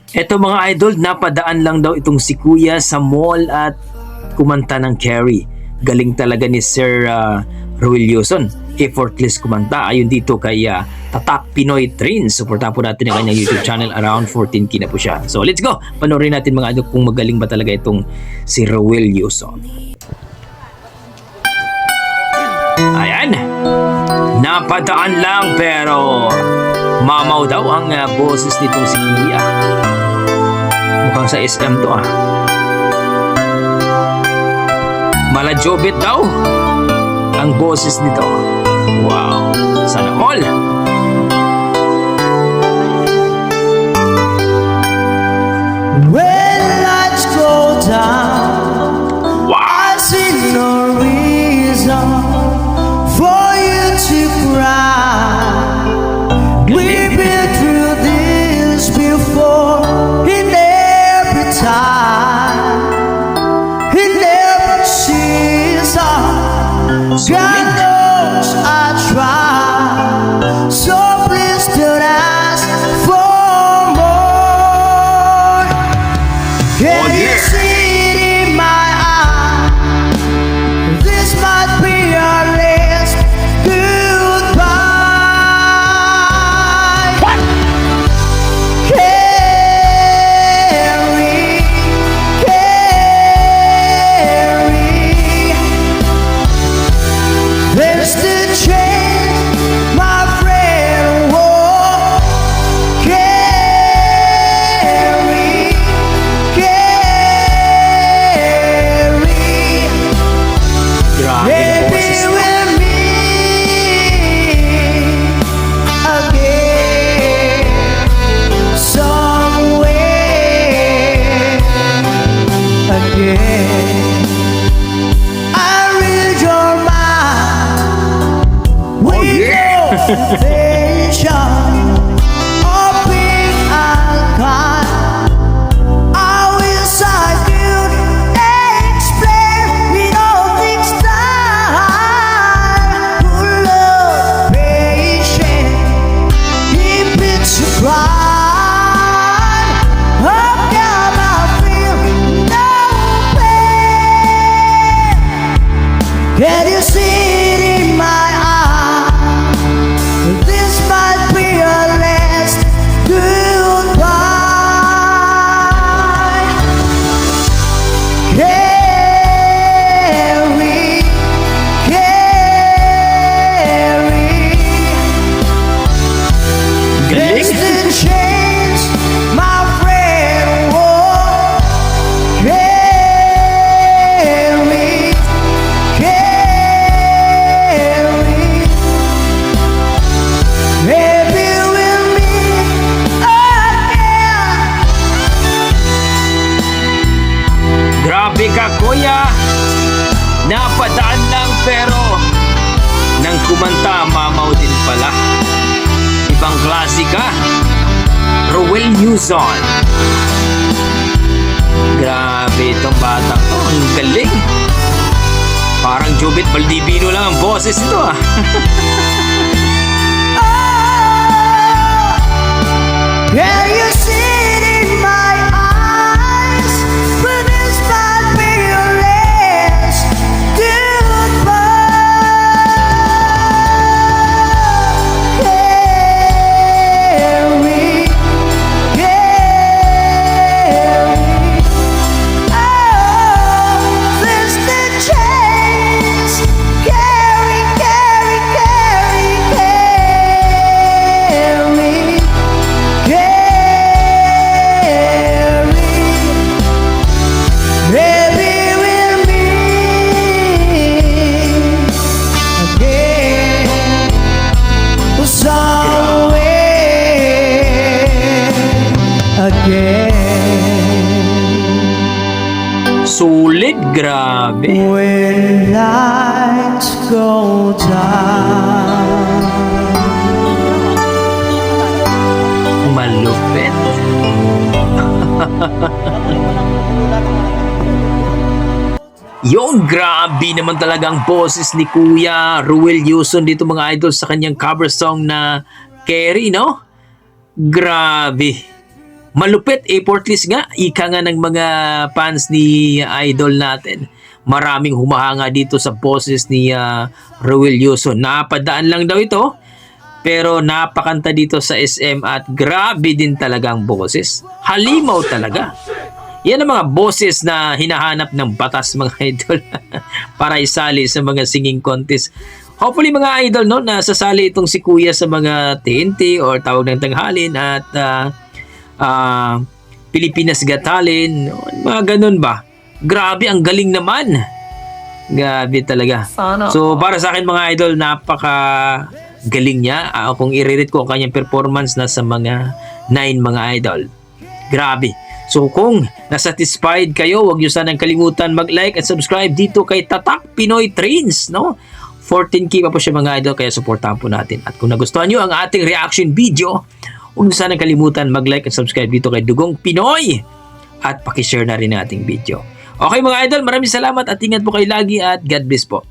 Eto mga idol, napadaan lang daw itong si Kuya sa mall at kumanta ng Carrie. Galing talaga ni Sir Ruel Yuson. Effortless kumanta. Ayun dito kay Tatak Pinoy Train. Supportan po natin ang kanyang YouTube channel. Around 14K na po siya. So let's go! Panoorin natin mga idol kung magaling ba talaga itong si Ruel Yuson. Ayan! Napadaan lang pero mamaw daw ang boses nitong si Kuya. Mukhang sa SM to Malajobit daw ang boses nito. Wow! Sana all! When lights go down, Wow! I see no reason for you to cry. We've been through this before, in every time, in every season. God knows I try, so please don't ask for more. Can you yeah. see it in my eye? This might be our last goodbye. What? Carrie, Carrie, there's the change, my friend. Oh, Carrie, Carrie, Grabe ang maybe boses. we'll meet again somewhere again. I read your mind with yeah. no intention of being unkind. I wish I could explain it all this time. Full of patience, if it's a crime, how come I feel no pain? Can you see it in my eye? This might be our last goodbye. Carrie, Carrie, there's Galing! the change, my friend. Oh, Carrie, Carrie, maybe we'll meet again. Grabe ka, Kuya! Napadaan lang pero nang kumanta, mamaw din pala. Ibang klase ka. Ruel Yuson. Grabe itong batang to. Ang galing. Parang Jubit Baldivino lang ang boses nito Can you see it in my eyes? But this might be your last goodbye. Carrie, Carrie, oh, there's the change. Carrie, Carrie, Carrie, Carrie. Maybe we'll meet again somewhere again. Sulit, grabe. When lights go down. Malupit. Yung grabe naman talagang boses ni Kuya Ruel Yuson dito mga idol sa kanyang cover song na Carrie, no? Grabe. malupit, effortless nga, ika nga ng mga fans ni idol natin. Maraming humahanga dito sa boses ni Ruel Yuson. Napadaan lang daw ito, pero napakanta dito sa SM at grabe din talagang boses. Halimaw talaga. Yan ang mga boses na hinahanap ng batas mga idol para isali sa mga singing contest. Hopefully mga idol, no, nasasali itong si Kuya sa mga TNT or Tawag ng Tanghalin at Pilipinas Got Talent, mga ganun ba. Grabe, ang galing naman. Grabe talaga. So para sa akin mga idol, napaka galing niya. Kung i-rate ko ang kanyang performance, nasa mga 9 mga idol. Grabe. So kung nasatisfied kayo, huwag nyo sanang kalimutan mag-like at subscribe dito kay Tatak Pinoy Trains, no? 14K pa po siya mga idol, kaya supportahan po natin. At kung nagustuhan nyo ang ating reaction video, huwag nyo sanang kalimutan mag-like at subscribe dito kay Dugong Pinoy at pakishare na rin ang ating video. Okay mga idol, maraming salamat at ingat po kayo lagi at God bless po.